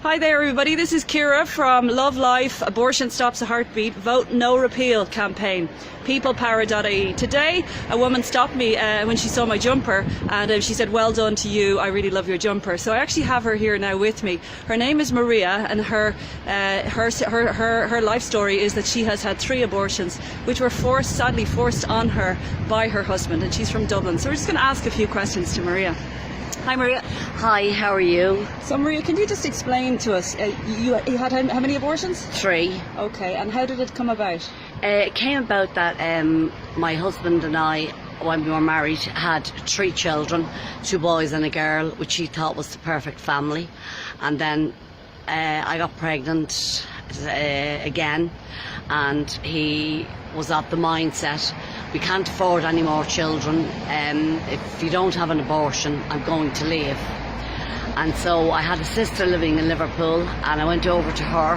Hi there everybody, this is Ciara from Love Life, Abortion Stops a Heartbeat, Vote No Repeal campaign, peoplepower.ie. Today a woman stopped me when she saw my jumper and she said, well done to you, I really love your jumper. So I actually have her here now with me. Her name is Maria and her life story is that she has had 3 abortions which were sadly forced on her by her husband, and she's from Dublin. So we're just going to ask a few questions to Maria. Hi Maria. Hi, how are you? So Maria, can you just explain to us, you had how many abortions? 3. Okay, and how did it come about? It came about that my husband and I, when we were married, had 3 children, 2 boys and a girl, which he thought was the perfect family. And then I got pregnant again, and he was of the mindset, we can't afford any more children. If you don't have an abortion, I'm going to leave. And so I had a sister living in Liverpool, and I went over to her,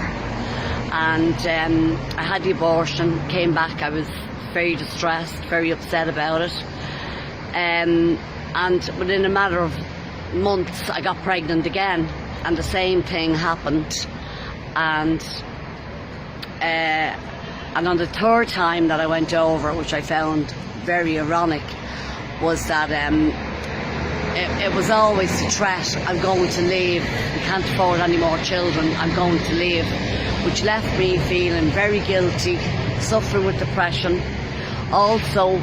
and I had the abortion, came back. I was very distressed, very upset about it. And within a matter of months, I got pregnant again, and the same thing happened. And on the 3rd time that I went over, which I found very ironic, was that it was always the threat, I'm going to leave, we can't afford any more children, I'm going to leave, which left me feeling very guilty, suffering with depression. Also,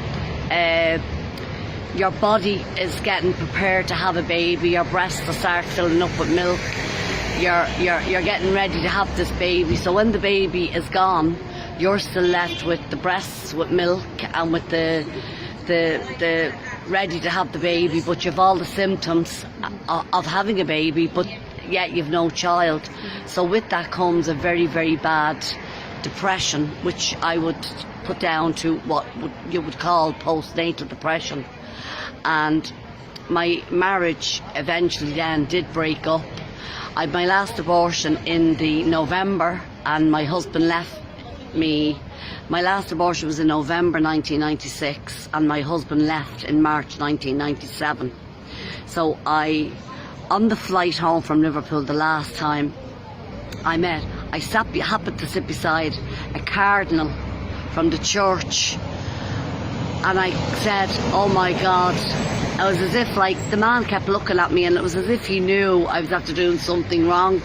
your body is getting prepared to have a baby, your breasts will start filling up with milk, you're getting ready to have this baby, so when the baby is gone, you're still left with the breasts with milk and with the ready to have the baby, but you've all the symptoms of having a baby, but yet you've no child. So with that comes a very, very bad depression, which I would put down to what you would call postnatal depression. And my marriage eventually then did break up. I had my last abortion in the November, and my husband left me. My last abortion was in November 1996, and my husband left in March 1997. So on the flight home from Liverpool the last time I happened to sit beside a cardinal from the church, and I said, oh my God. It was as if, like, the man kept looking at me, and it was as if he knew I was after doing something wrong.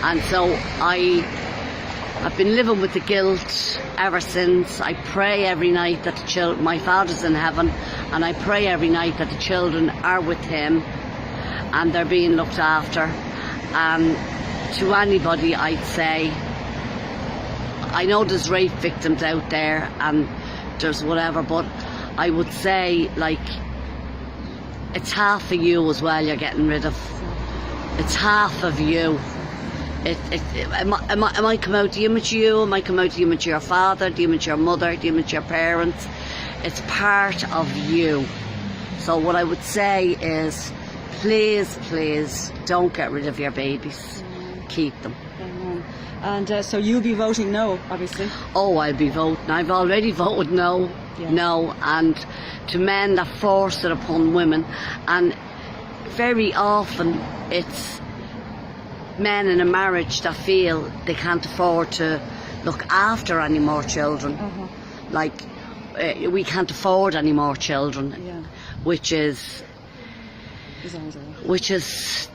And so I've been living with the guilt ever since. I pray every night that my Father's in heaven, and I pray every night that the children are with him and they're being looked after. And to anybody I'd say, I know there's rape victims out there and there's whatever, but I would say, like, it's half of you as well you're getting rid of. It's half of you. Am I come out the image of you? Am I come out the image of your father, the image of your mother, the image of your parents? It's part of you. So what I would say is, please don't get rid of your babies. Keep them. And so you'll be voting no, obviously. Oh, I'll be voting. I've already voted no. Yeah. No. And to men that force it upon women, and very often it's men in a marriage that feel they can't afford to look after any more children. Like, we can't afford any more children. Yeah. Which is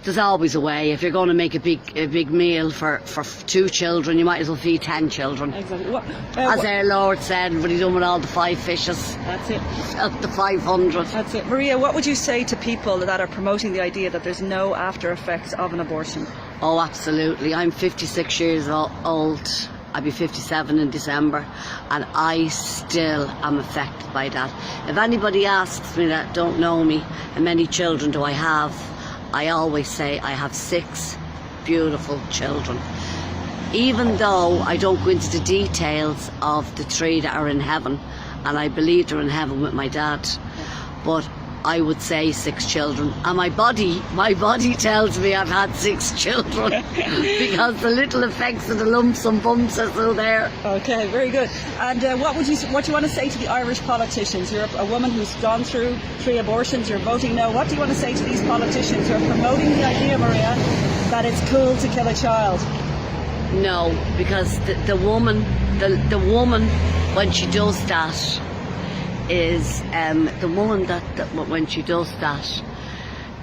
there's always a way. If you're going to make a big meal for 2 children, you might as well feed 10 children. Exactly. As our Lord said, what he done with all the 5 fishes. That's it. Up to 500. That's it. Maria, what would you say to people that are promoting the idea that there's no after effects of an abortion? Oh, absolutely. I'm 56 years old. I'll be 57 in December, and I still am affected by that. If anybody asks me that don't know me, how many children do I have, I always say I have 6 beautiful children. Even though I don't go into the details of the 3 that are in heaven, and I believe they're in heaven with my dad, but I would say 6 children, and my body tells me I've had 6 children because the little effects of the lumps and bumps are still there. Okay, very good. And what do you want to say to the Irish politicians? You're a woman who's gone through 3 abortions, you're voting no. What do you want to say to these politicians who are promoting the idea, Maria, that it's cool to kill a child? No, because the woman, the woman, when she does that, is the woman that when she does that,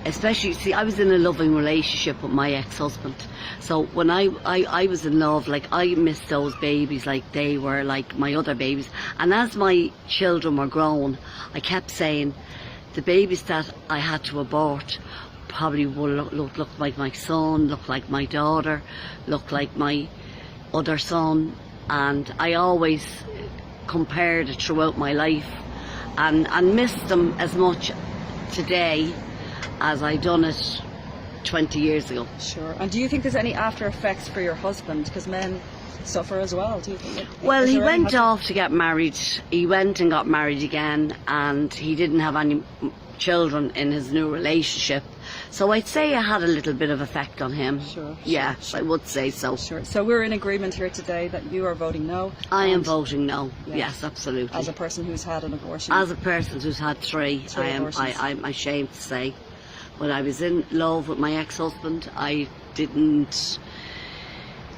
especially, see, I was in a loving relationship with my ex-husband, so when I was in love, like, I missed those babies like they were like my other babies. And as my children were grown, I kept saying the babies that I had to abort probably will look like my son, look like my daughter, look like my other son. And I always compared it throughout my life, and missed them as much today as I done it 20 years ago. Sure. And do you think there's any after effects for your husband? Because men suffer as well, do you think? Well, he went off to get married. He went and got married again, and he didn't have any children in his new relationship. So I'd say it had a little bit of effect on him. Sure. Yeah, I would say so. Sure. So we're in agreement here today that you are voting no. I am voting no. Yeah. Yes, absolutely. As a person who's had an abortion. As a person who's had three abortions. I'm ashamed to say. When I was in love with my ex-husband, I didn't.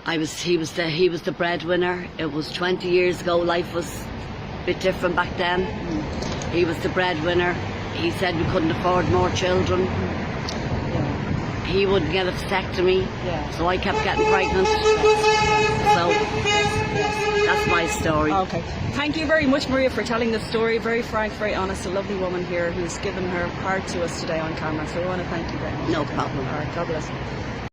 He was the breadwinner. It was 20 years ago. Life was a bit different back then. He was the breadwinner. He said we couldn't afford more children. He wouldn't get a vasectomy, so I kept getting pregnant. So that's my story. Okay. Thank you very much, Maria, for telling this story. Very frank, very honest, a lovely woman here who's given her heart to us today on camera. So we want to thank you very much. No problem. All right, God bless you.